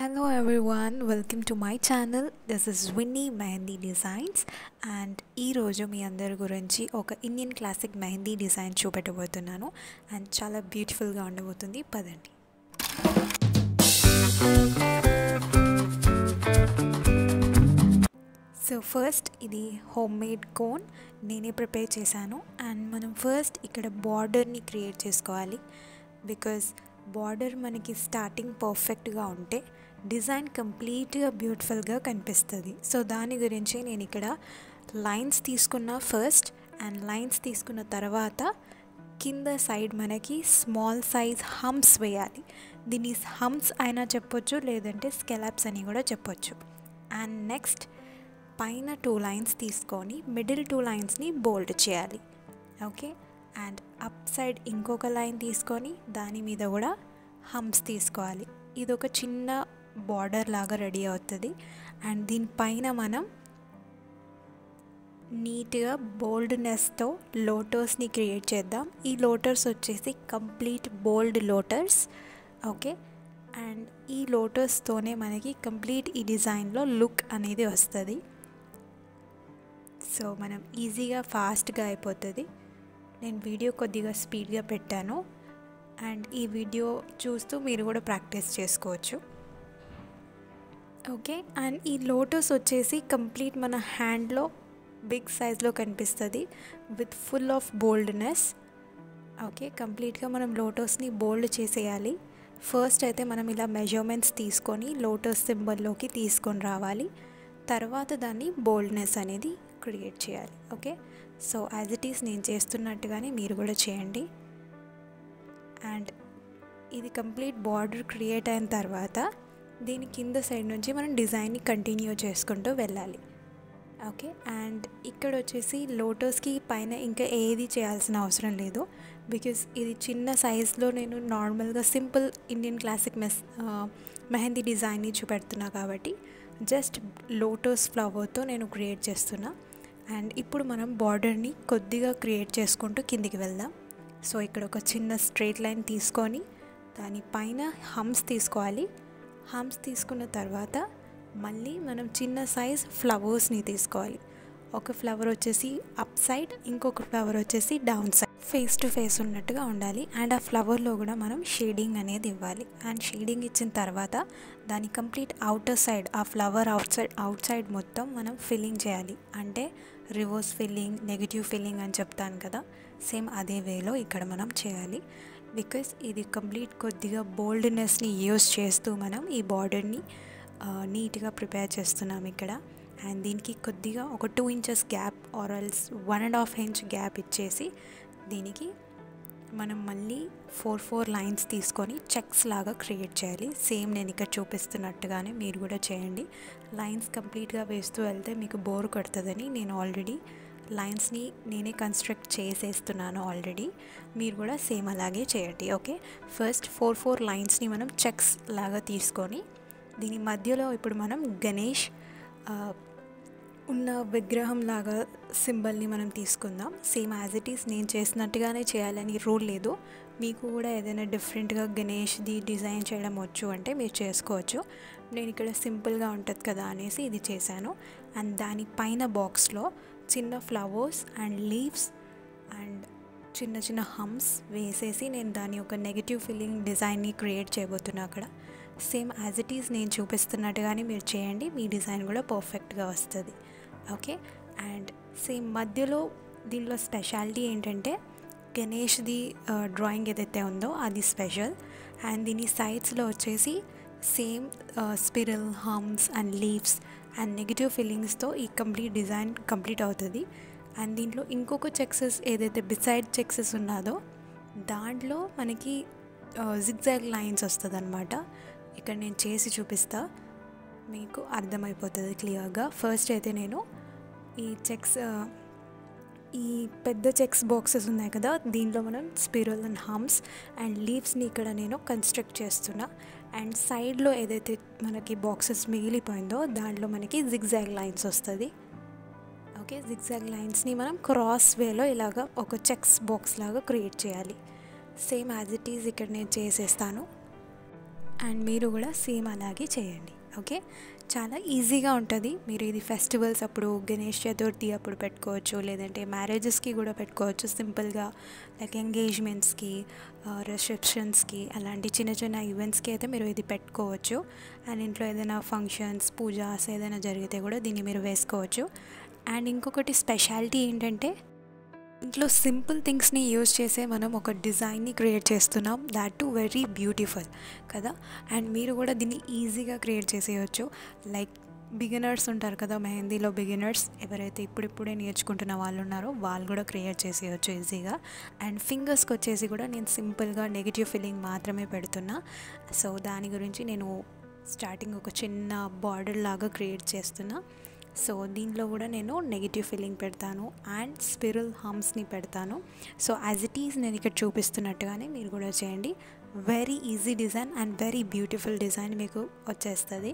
Hello everyone, welcome to my channel. This is Winnie Mehendi Designs and ఈ రోజు మీ అందరి గురించి ఒక ఇండియన్ క్లాసిక్ మెహందీ డిజైన్ చూపెట్టబోతున్నాను అండ్ చాలా బ్యూటిఫుల్గా ఉండబోతుంది. పదండి. సో ఫస్ట్ ఇది హోమ్ మేడ్ కోన్ నేనే ప్రిపేర్ చేశాను అండ్ మనం ఫస్ట్ ఇక్కడ బార్డర్ని క్రియేట్ చేసుకోవాలి. బికాజ్ బార్డర్ మనకి స్టార్టింగ్ పర్ఫెక్ట్గా ఉంటే డిజైన్ కంప్లీట్గా బ్యూటిఫుల్గా కనిపిస్తుంది. సో దాని గురించి నేను ఇక్కడ లైన్స్ తీసుకున్న ఫస్ట్ అండ్ లైన్స్ తీసుకున్న తర్వాత కింద సైడ్ మనకి స్మాల్ సైజ్ హమ్స్ వేయాలి. దీన్ని హమ్స్ అయినా చెప్పొచ్చు, లేదంటే స్కెలాప్స్ అని కూడా చెప్పొచ్చు. అండ్ నెక్స్ట్ పైన 2 లైన్స్ తీసుకొని మిడిల్ 2 లైన్స్ని బోల్డ్ చేయాలి. ఓకే, అండ్ అప్ సైడ్ ఇంకొక లైన్ తీసుకొని దాని మీద కూడా హమ్స్ తీసుకోవాలి. ఇది ఒక చిన్న బార్డర్ లాగా రెడీ అవుతుంది. అండ్ దీనిపైన మనం నీట్గా బోల్డ్నెస్తో లోటర్స్ని క్రియేట్ చేద్దాం. ఈ లోటర్స్ వచ్చేసి కంప్లీట్ బోల్డ్ లోటర్స్. ఓకే, అండ్ ఈ లోటర్స్తోనే మనకి కంప్లీట్ ఈ డిజైన్లో లుక్ అనేది వస్తుంది. సో మనం ఈజీగా ఫాస్ట్గా అయిపోతుంది. నేను వీడియో కొద్దిగా స్పీడ్గా పెట్టాను అండ్ ఈ వీడియో చూస్తూ మీరు కూడా ప్రాక్టీస్ చేసుకోవచ్చు. ఓకే, అండ్ ఈ లోటస్ వచ్చేసి కంప్లీట్ మన హ్యాండ్లో బిగ్ సైజ్లో కనిపిస్తుంది with full of boldness. Okay, కంప్లీట్గా మనం లోటస్ని బోల్డ్ చేసేయాలి. ఫస్ట్ అయితే మనం ఇలా మెజర్మెంట్స్ తీసుకొని లోటస్ సింబల్లోకి తీసుకొని రావాలి. తర్వాత దాన్ని బోల్డ్నెస్ అనేది క్రియేట్ చేయాలి. Okay, so as it is నేను చేస్తున్నట్టుగానే మీరు కూడా చేయండి. అండ్ ఇది కంప్లీట్ బార్డర్ క్రియేట్ అయిన తర్వాత దీని కింద సైడ్ నుంచి మనం డిజైన్ని కంటిన్యూ చేసుకుంటూ వెళ్ళాలి. ఓకే, అండ్ ఇక్కడ వచ్చేసి లోటస్కి పైన ఇంకా ఏది చేయాల్సిన అవసరం లేదు. బికాజ్ ఇది చిన్న సైజ్లో నేను నార్మల్గా సింపుల్ ఇండియన్ క్లాసిక్ మెహందీ డిజైన్ని చూపెడుతున్నా కాబట్టి జస్ట్ లోటస్ ఫ్లవర్తో నేను క్రియేట్ చేస్తున్నా. అండ్ ఇప్పుడు మనం బార్డర్ని కొద్దిగా క్రియేట్ చేసుకుంటూ కిందికి వెళ్దాం. సో ఇక్కడ ఒక చిన్న స్ట్రైట్ లైన్ తీసుకొని దానిపైన హమ్స్ తీసుకోవాలి. హమ్స్ తీసుకున్న తర్వాత మళ్ళీ మనం చిన్న సైజ్ ఫ్లవర్స్ని తీసుకోవాలి. ఒక ఫ్లవర్ వచ్చేసి అప్ సైడ్, ఇంకొక ఫ్లవర్ వచ్చేసి down side, face to face ఉన్నట్టుగా ఉండాలి. అండ్ ఆ ఫ్లవర్లో కూడా మనం షేడింగ్ అనేది ఇవ్వాలి. అండ్ షేడింగ్ ఇచ్చిన తర్వాత దాని కంప్లీట్ అవుటర్ సైడ్, ఆ ఫ్లవర్ అవుట్ సైడ్ మొత్తం మనం ఫిల్లింగ్ చేయాలి. అంటే రివర్స్ ఫిల్లింగ్, నెగిటివ్ ఫిల్లింగ్ అని చెప్తాను కదా, సేమ్ అదే వేలో ఇక్కడ మనం చేయాలి. బికాస్ ఇది కంప్లీట్ కొద్దిగా బోల్డ్నెస్ని యూస్ చేస్తూ మనం ఈ బార్డర్ని నీట్గా ప్రిపేర్ చేస్తున్నాం ఇక్కడ. అండ్ దీనికి కొద్దిగా ఒక 2 inches gap or else 1.5 inch gap ఇచ్చేసి దీనికి మనం మళ్ళీ 4 లైన్స్ తీసుకొని చెక్స్ లాగా క్రియేట్ చేయాలి. సేమ్ నేను ఇక్కడ చూపిస్తున్నట్టుగానే మీరు కూడా చేయండి. లైన్స్ కంప్లీట్గా వేస్తూ వెళ్తే మీకు బోర్ కొడుతుందని నేను ఆల్రెడీ లైన్స్ని నేనే కన్స్ట్రక్ట్ చేసేస్తున్నాను ఆల్రెడీ. మీరు కూడా సేమ్ అలాగే చేయండి. ఓకే, ఫస్ట్ 4 లైన్స్ని మనం చెక్స్ లాగా తీసుకొని దీని మధ్యలో ఇప్పుడు మనం గణేష్ ఉన్న విగ్రహం లాగా సింబల్ని మనం తీసుకుందాం. సేమ్ యాజ్ ఇట్ ఈస్ నేను చేసినట్టుగానే చేయాలని రూల్ లేదు. మీకు కూడా ఏదైనా డిఫరెంట్గా గణేష్ది డిజైన్ చేయడం వచ్చు అంటే మీరు చేసుకోవచ్చు. నేను ఇక్కడ సింపుల్గా ఉంటుంది కదా అనేసి ఇది చేశాను. అండ్ దాని పైన బాక్స్లో చిన్న ఫ్లవర్స్ అండ్ లీవ్స్ అండ్ చిన్న చిన్న హమ్స్ వేసేసి నేను దాని ఒక నెగిటివ్ ఫిల్లింగ్ డిజైన్ని క్రియేట్ చేయబోతున్నా అక్కడ. సేమ్ యాజ్ ఇట్ ఈస్ నేను చూపిస్తున్నట్టుగానే మీరు చేయండి, మీ డిజైన్ కూడా పర్ఫెక్ట్గా వస్తుంది. ఓకే, అండ్ సేమ్ మధ్యలో దీనిలో స్పెషాలిటీ ఏంటంటే గణేష్ది డ్రాయింగ్ ఏదైతే ఉందో అది స్పెషల్. అండ్ దీని సైడ్స్లో వచ్చేసి same spiral, hums and leaves and negative ఫిల్లింగ్స్తో ఈ కంప్లీట్ డిజైన్ కంప్లీట్ అవుతుంది. అండ్ దీంట్లో ఇంకొక చెక్సెస్ ఏదైతే బిసైడ్ చెక్సెస్ ఉన్నదో దాంట్లో మనకి జిగ్జాగ్ లైన్స్ వస్తుంది అనమాట. ఇక్కడ నేను చేసి చూపిస్తా, మీకు అర్థమైపోతుంది క్లియర్గా. ఫస్ట్ అయితే నేను ఈ చెక్స్, ఈ పెద్ద చెక్స్ బాక్సెస్ ఉన్నాయి కదా, దీంట్లో మనం స్పిరల్ అండ్ హమ్స్ అండ్ లీవ్స్ని ఇక్కడ నేను కన్స్ట్రక్ట్ చేస్తున్నా. అండ్ సైడ్లో ఏదైతే మనకి బాక్సెస్ మిగిలిపోయిందో దాంట్లో మనకి జిగ్జాగ్ లైన్స్ వస్తుంది. ఓకే, జిగ్జాగ్ లైన్స్ని మనం క్రాస్ వేలో ఇలాగా ఒక చెక్స్ బాక్స్ లాగా క్రియేట్ చేయాలి. సేమ్ యాజ్ ఇట్ ఈజ్ ఇక్కడ నేను చేసేస్తాను. అండ్ మీరు కూడా సేమ్ అలాగే చేయండి. ఓకే, చాలా ఈజీగా ఉంటుంది. మీరు ఇది ఫెస్టివల్స్ అప్పుడు, గణేష్ చతుర్థి అప్పుడు పెట్టుకోవచ్చు, లేదంటే మ్యారేజెస్కి కూడా పెట్టుకోవచ్చు సింపుల్గా. లైక్ ఎంగేజ్మెంట్స్కి, రిసెప్షన్స్కి, అలాంటి చిన్న చిన్న ఈవెంట్స్కి అయితే మీరు ఇది పెట్టుకోవచ్చు. అండ్ ఇంట్లో ఏదైనా ఫంక్షన్స్, పూజాస్ ఏదైనా జరిగితే కూడా దీన్ని మీరు వేసుకోవచ్చు. అండ్ ఇంకొకటి స్పెషాలిటీ ఏంటంటే, ఇంట్లో సింపుల్ థింగ్స్ని యూజ్ చేసే మనం ఒక డిజైన్ని క్రియేట్ చేస్తున్నాం, దాట్ టు వెరీ బ్యూటిఫుల్ కదా. అండ్ మీరు కూడా దీన్ని ఈజీగా క్రియేట్ చేసేయచ్చు. లైక్ బిగినర్స్ ఉంటారు కదా, మెహందీలో బిగినర్స్ ఎవరైతే ఇప్పుడిప్పుడే నేర్చుకుంటున్న వాళ్ళు ఉన్నారో వాళ్ళు కూడా క్రియేట్ చేసేయచ్చు ఈజీగా. అండ్ ఫింగర్స్కి వచ్చేసి కూడా నేను సింపుల్గా నెగిటివ్ ఫిల్లింగ్ మాత్రమే పెడుతున్నా. సో దాని గురించి నేను స్టార్టింగ్ ఒక చిన్న బార్డర్ లాగా క్రియేట్ చేస్తున్నా. సో దీంట్లో కూడా నేను నెగిటివ్ ఫిల్లింగ్ పెడతాను అండ్ స్పిరల్ హమ్స్ని పెడతాను. సో యాజ్ ఇట్ ఈజ్ నేను ఇక్కడ చూపిస్తున్నట్టుగానే మీరు కూడా చేయండి. Very easy design and very beautiful design మీకు వచ్చేస్తుంది.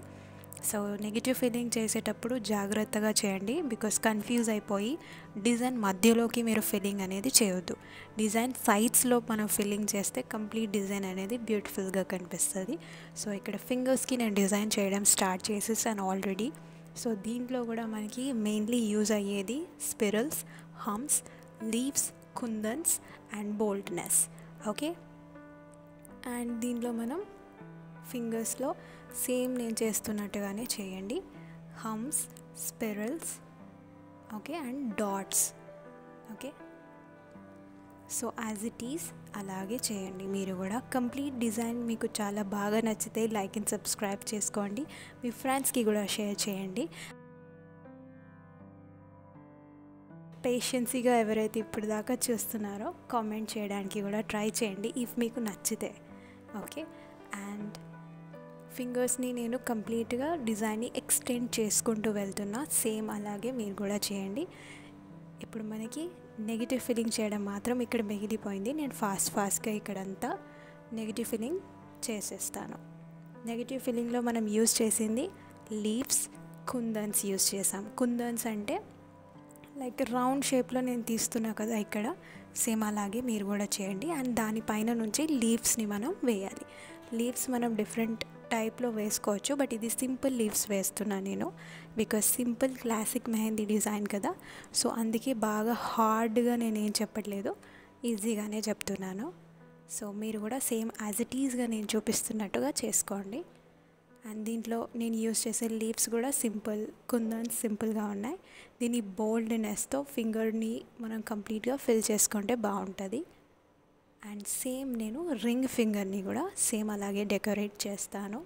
సో నెగిటివ్ ఫిల్లింగ్ చేసేటప్పుడు జాగ్రత్తగా చేయండి, బికాస్ కన్ఫ్యూజ్ అయిపోయి డిజైన్ మధ్యలోకి మీరు ఫిల్లింగ్ అనేది చేయొద్దు. డిజైన్ సైడ్స్లో మనం ఫిల్లింగ్ చేస్తే కంప్లీట్ డిజైన్ అనేది బ్యూటిఫుల్గా కనిపిస్తుంది. సో ఇక్కడ ఫింగర్స్కి నేను డిజైన్ చేయడం స్టార్ట్ చేసేసాను ఆల్రెడీ. సో దీంట్లో కూడా మనకి మెయిన్లీ యూజ్ అయ్యేది spirals, hums, leaves, kundans and boldness. Okay, and దీంట్లో మనం ఫింగర్స్లో సేమ్ నేను చేస్తున్నట్టుగానే చేయండి. Hums, spirals, okay, and dots. Okay, so as it is అలాగే చేయండి మీరు కూడా. కంప్లీట్ డిజైన్ మీకు చాలా బాగా నచ్చితే లైక్ అండ్ సబ్స్క్రైబ్ చేసుకోండి, మీ ఫ్రెండ్స్కి కూడా షేర్ చేయండి. పేషెన్సీగా ఎవరైతే ఇప్పుడు దాకా చూస్తున్నారో కామెంట్ చేయడానికి కూడా ట్రై చేయండి ఇఫ్ మీకు నచ్చితే. ఓకే, అండ్ ఫింగర్స్ని నేను కంప్లీట్గా డిజైన్ని ఎక్స్టెండ్ చేసుకుంటూ వెళ్తున్నా. సేమ్ అలాగే మీరు కూడా చేయండి. ఇప్పుడు మనకి నెగిటివ్ ఫిల్లింగ్ చేయడం మాత్రం ఇక్కడ మిగిలిపోయింది. నేను ఫాస్ట్గా ఇక్కడంతా నెగిటివ్ ఫిల్లింగ్ చేసేస్తాను. నెగిటివ్ ఫిల్లింగ్లో మనం యూజ్ చేసింది లీవ్స్, కుందన్స్ యూజ్ చేసాం. కుందన్స్ అంటే లైక్ రౌండ్ షేప్లో నేను తీస్తున్నా కదా ఇక్కడ, సేమ్ అలాగే మీరు కూడా చేయండి. అండ్ దానిపైన నుంచి లీవ్స్ని మనం వేయాలి. లీవ్స్ మనం డిఫరెంట్ టైప్లో వేసుకోవచ్చు, బట్ ఇది సింపుల్ లీవ్స్ వేస్తున్నా నేను, because simple classic mehndi design కదా. సో అందుకే బాగా హార్డ్గా నేను ఏం చెప్పట్లేదు, ఈజీగానే చెప్తున్నాను. సో మీరు కూడా సేమ్ యాజ్ ఇట్ ఈజ్గా నేను చూపిస్తున్నట్టుగా చేసుకోండి. అండ్ దీంట్లో నేను యూజ్ చేసే లీవ్స్ కూడా సింపుల్, కుందన్స్ సింపుల్గా ఉన్నాయి. దీని బోల్డ్నెస్తో ఫింగర్ని మనం కంప్లీట్గా ఫిల్ చేసుకుంటే బాగుంటుంది. అండ్ సేమ్ నేను రింగ్ ఫింగర్ని కూడా సేమ్ అలాగే డెకరేట్ చేస్తాను.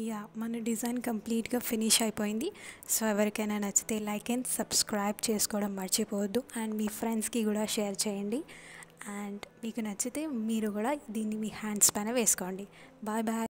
యా, మన డిజైన్ కంప్లీట్గా ఫినిష్ అయిపోయింది. సో ఎవరికైనా నచ్చితే లైక్ అండ్ సబ్స్క్రైబ్ చేసుకోవడం మర్చిపోవద్దు. అండ్ మీ ఫ్రెండ్స్కి కూడా షేర్ చేయండి. అండ్ మీకు నచ్చితే మీరు కూడా దీన్ని మీ హ్యాండ్స్ పైన వేసుకోండి. Bye bye.